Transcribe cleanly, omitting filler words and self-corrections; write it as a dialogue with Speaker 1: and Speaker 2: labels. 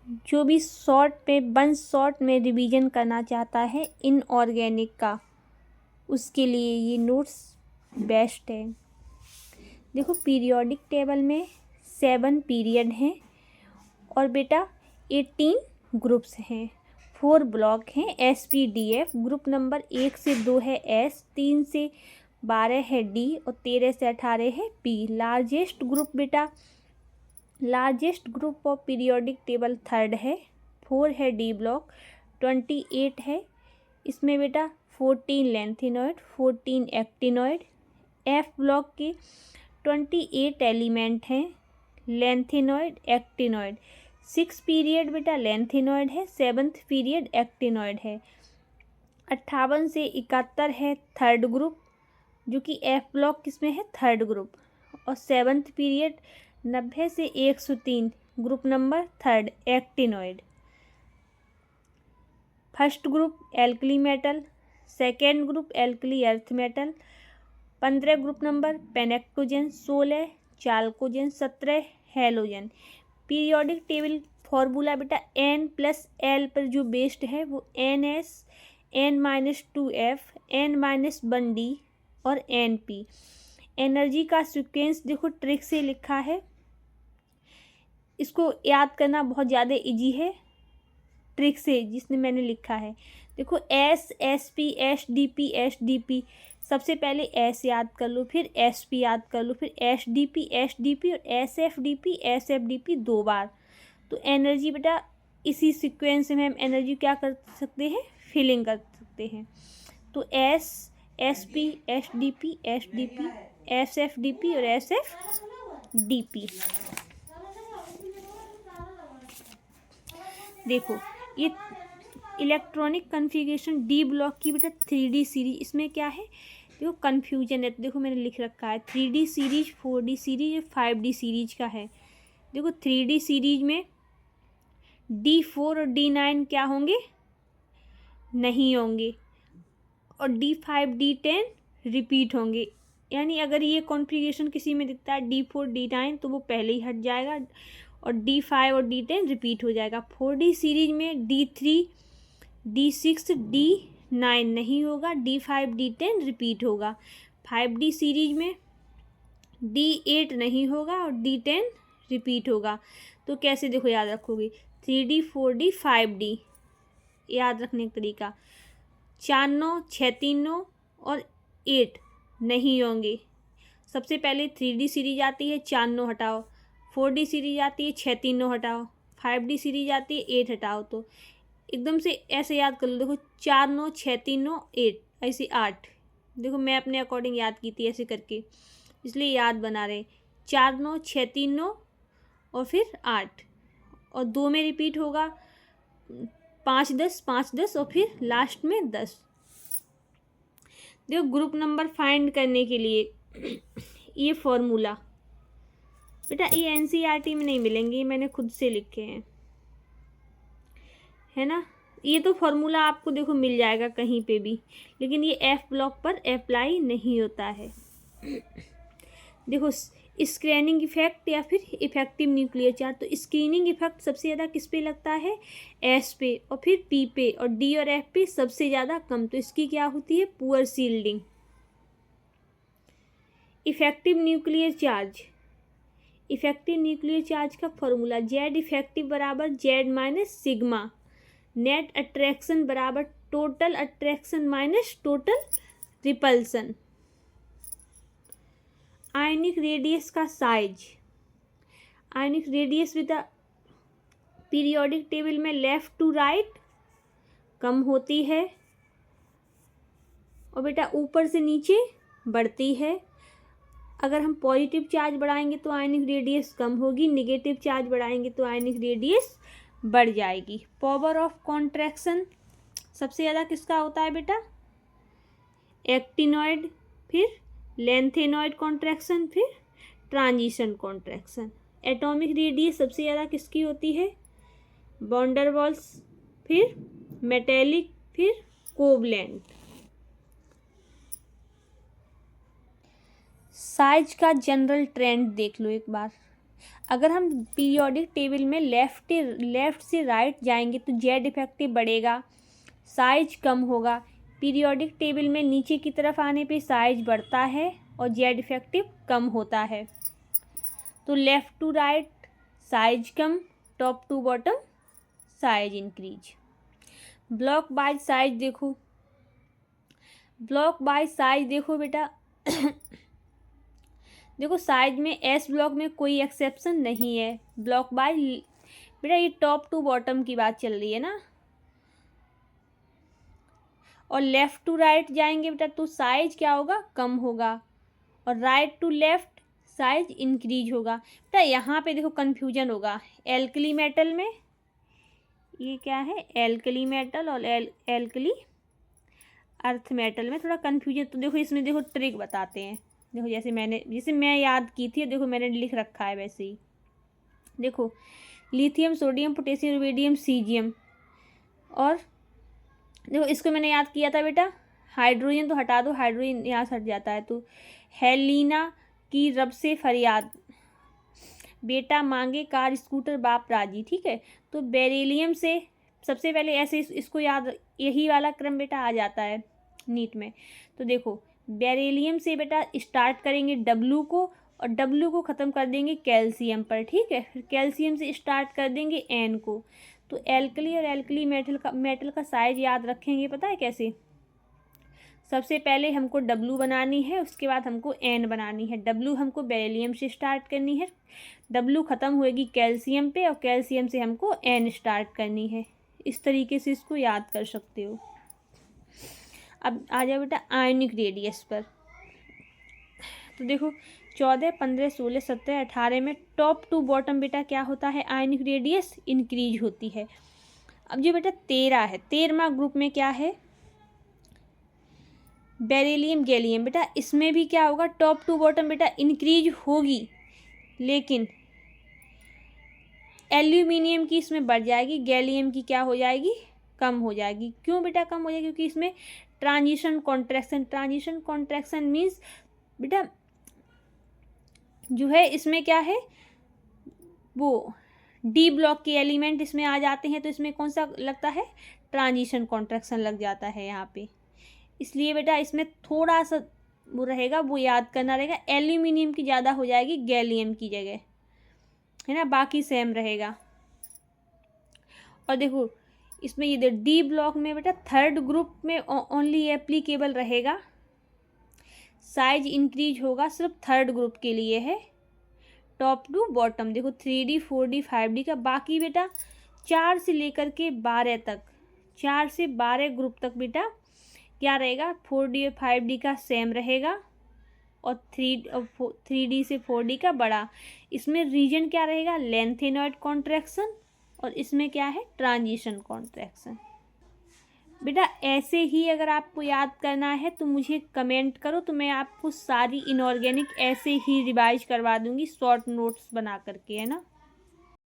Speaker 1: जो भी शॉर्ट पे वन शॉर्ट में रिवीजन करना चाहता है इनऑर्गेनिक का, उसके लिए ये नोट्स बेस्ट है। देखो पीरियोडिक टेबल में 7 पीरियड हैं और बेटा 18 ग्रुप्स हैं, 4 ब्लॉक हैं SPDF। ग्रुप नंबर 1 से 2 है S, 3 से 12 है D और 13 से 18 है P। लार्जेस्ट ग्रुप बेटा, largest group of periodic table 3rd है, 4 है D ब्लॉक, 28 है। इसमें बेटा 14 लेंथेनॉइड, 14 एक्टिनॉइड। F ब्लॉक के 28 एलिमेंट हैं, लेंथेनॉइड एक्टिनॉइड। 6 पीरियड बेटा लेंथेनॉइड है, 7th पीरियड एक्टिनॉइड है। 58 से 71 है 3rd ग्रुप, जो कि F ब्लॉक किसमें है 3rd ग्रुप। और 7th पीरियड 90 से 103 group number 3rd actinoid. First group alkali metal, second group alkali earth metal. 15 group number pnictogen, 16 chalcogen, 17 halogen. Periodic table formula बेटा N+L पर जो बेस्ड है वो NS, N-2F, N-1D और NP। एनर्जी का sequence देखो trick से लिखा है, इसको याद करना बहुत ज़्यादा इजी है ट्रिक से जिसने मैंने लिखा है। देखो S, SP, SDP, SDP, सबसे पहले S याद कर लो, फिर SP याद कर लो, फिर SDP, SDP और SFDP, SFDP 2 बार। तो एनर्जी बेटा इसी सीक्वेंस में हम एनर्जी क्या कर सकते हैं, फिलिंग कर सकते हैं। तो S, SP, SDP, SDP, SFDP और SFDP। देखो ये इलेक्ट्रॉनिक कन्फिगरेशन D ब्लॉक की बेटा 3D सीरीज, इसमें क्या है देखो कन्फ्यूजन है। देखो मैंने लिख रखा है 3D series, 4D series, 5D series का है। देखो 3D सीरीज में D4 और D9 क्या होंगे, नहीं होंगे, और D5 D10 रिपीट होंगे। यानी अगर ये कॉन्फ़िगरेशन किसी में दिखता है D4 D9 तो वो पहले ही हट जाएगा और D5 और D10 रिपीट हो जाएगा। 4D सीरीज में D3 D6 D9 नहीं होगा, D5 D10 रिपीट होगा। 5D सीरीज में D8 नहीं होगा और D10 रिपीट होगा। तो कैसे देखो याद रखोगे 3D 4D 5D याद रखने का तरीका, 4 9 6 3 9 और 8 नहीं होंगे। सबसे पहले 3D सीरीज आती है 4 9 हटाओ, 4D सीरीज आती है 6 3 9 हटाओ, 5D सीरीज आती है 8 हटाओ। तो एकदम से ऐसे याद कर लो, देखो 4 9 6 3 9 8 ऐसे 8। देखो मैं अपने अकॉर्डिंग याद की थी ऐसे करके, इसलिए याद बना रहे 4 9 6 3 9 और फिर 8 और 2 में रिपीट होगा 5 10 5 10 और फिर लास्ट में 10। देखो ग्रुप नंबर फाइंड करने के लिए ये फॉर्मूला बेटा ये NCERT में नहीं मिलेंगे, ये मैंने खुद से लिखे हैं, है ना। ये तो फॉर्मूला आपको देखो मिल जाएगा कहीं पे भी, लेकिन ये F ब्लॉक पर अप्लाई नहीं होता है। देखो स्क्रीनिंग इफेक्ट या फिर इफेक्टिव न्यूक्लियर चार्ज, तो स्क्रीनिंग इफेक्ट सबसे ज़्यादा किस पे लगता है, S पे, और फिर P पे, और D और F पे सबसे ज़्यादा कम। तो इसकी क्या होती है, poor shielding. Effective nuclear charge, effective nuclear charge का फॉर्मूला Z इफेक्टिव बराबर Z minus sigma, net attraction बराबर total attraction minus total repulsion. Ionic radius का size, ionic radius with periodic table में लेफ्ट टू राइट कम होती है और बेटा ऊपर से नीचे बढ़ती है। अगर हम पॉजिटिव चार्ज बढ़ाएंगे तो आयनिक रेडियस कम होगी, नेगेटिव चार्ज बढ़ाएंगे तो आयनिक रेडियस बढ़ जाएगी। पावर ऑफ कॉन्ट्रैक्शन सबसे ज़्यादा किसका होता है बेटा, एक्टिनॉइड, फिर लेंथेनॉइड कॉन्ट्रैक्शन, फिर ट्रांजिशन कॉन्ट्रैक्शन। एटॉमिक रेडियस सबसे ज़्यादा किसकी होती है, वॉन्डरवॉल्स, फिर मेटेलिक, फिर कोवलेंट। साइज का जनरल ट्रेंड देख लो एक बार, अगर हम पीरियोडिक टेबल में लेफ़्ट से राइट जाएंगे तो जेड इफेक्टिव बढ़ेगा, साइज कम होगा। पीरियोडिक टेबल में नीचे की तरफ आने पे साइज बढ़ता है और जेड इफेक्टिव कम होता है। तो लेफ़्ट टू राइट साइज कम, top to bottom size increase. Block by size देखो, ब्लॉक बाय साइज देखो बेटा देखो साइज में एस ब्लॉक में कोई एक्सेप्शन नहीं है। ब्लॉक बाय बेटा ये टॉप टू बॉटम की बात चल रही है ना। और लेफ़्ट टू राइट जाएंगे बेटा तो साइज क्या होगा, कम होगा, और right to left size increase होगा। बेटा यहाँ पे देखो कन्फ्यूजन होगा, एल्कली मेटल में ये क्या है, एल्कली मेटल, और एल्कली अर्थ मेटल में थोड़ा कन्फ्यूजन। तो देखो इसमें देखो ट्रिक बताते हैं। देखो जैसे मैं याद की थी, देखो मैंने लिख रखा है वैसे ही। देखो lithium, sodium, potassium, rubidium, caesium, और देखो इसको मैंने याद किया था बेटा, हाइड्रोजन तो हटा दो, हाइड्रोजन यहाँ से हट जाता है। तो हेलिना की रब से फरियाद, बेटा मांगे कार स्कूटर बाप राजी, ठीक है। तो बेरिलियम से सबसे पहले ऐसे इसको याद, यही वाला क्रम बेटा आ जाता है नीट में। तो देखो बेरिलियम से बेटा स्टार्ट करेंगे डब्लू को, और डब्लू को ख़त्म कर देंगे कैल्शियम पर, ठीक है। फिर कैल्शियम से स्टार्ट कर देंगे एन को। तो एल्कली और एल्कली मेटल का साइज याद रखेंगे, पता है कैसे? सबसे पहले हमको डब्लू बनानी है, उसके बाद हमको एन बनानी है। डब्लू हमको बेरिलियम से स्टार्ट करनी है, डब्लू ख़त्म होएगी कैल्शियम पे, और कैल्शियम से हमको एन स्टार्ट करनी है। इस तरीके से इसको याद कर सकते हो। अब आ जाओ बेटा आयनिक रेडियस पर। तो देखो 14, 15, 16, 17, 18 में टॉप टू बॉटम बेटा क्या होता है, आयनिक रेडियस इंक्रीज होती है। अब जो बेटा 13 है, 13वां ग्रुप में क्या है, बेरिलियम गैलियम, बेटा इसमें भी क्या होगा, टॉप टू बॉटम बेटा इंक्रीज होगी, लेकिन एल्यूमिनियम की इसमें बढ़ जाएगी, गैलियम की क्या हो जाएगी, कम हो जाएगी। क्यों बेटा कम हो जाएगी? क्योंकि इसमें ट्रांजिशन कॉन्ट्रैक्शन मीन्स बेटा जो है इसमें क्या है, वो डी ब्लॉक के एलिमेंट इसमें आ जाते हैं, तो इसमें कौन सा लगता है, ट्रांजिशन कॉन्ट्रैक्शन लग जाता है यहाँ पे। इसलिए बेटा इसमें थोड़ा सा वो रहेगा, वो याद करना रहेगा, एल्यूमिनियम की ज़्यादा हो जाएगी गैलियम की जगह, है ना, बाकी सेम रहेगा। और देखो इसमें ये डी ब्लॉक में बेटा थर्ड ग्रुप में ओनली एप्लीकेबल रहेगा, साइज इंक्रीज होगा, सिर्फ थर्ड ग्रुप के लिए है, टॉप टू बॉटम। देखो 3D 4D 5D का, बाकी बेटा 4 से लेकर के 12 तक, 4 से 12 ग्रुप तक बेटा क्या रहेगा, 4D और 5D का सेम रहेगा, और 3D से 4D का बड़ा। इसमें रीजन क्या रहेगा, लेंथेनॉइड कॉन्ट्रैक्शन, और इसमें क्या है, ट्रांजिशन कॉन्ट्रैक्शन। बेटा ऐसे ही अगर आपको याद करना है तो मुझे कमेंट करो, तो मैं आपको सारी इनऑर्गेनिक ऐसे ही रिवाइज करवा दूंगी शॉर्ट नोट्स बना करके, है ना।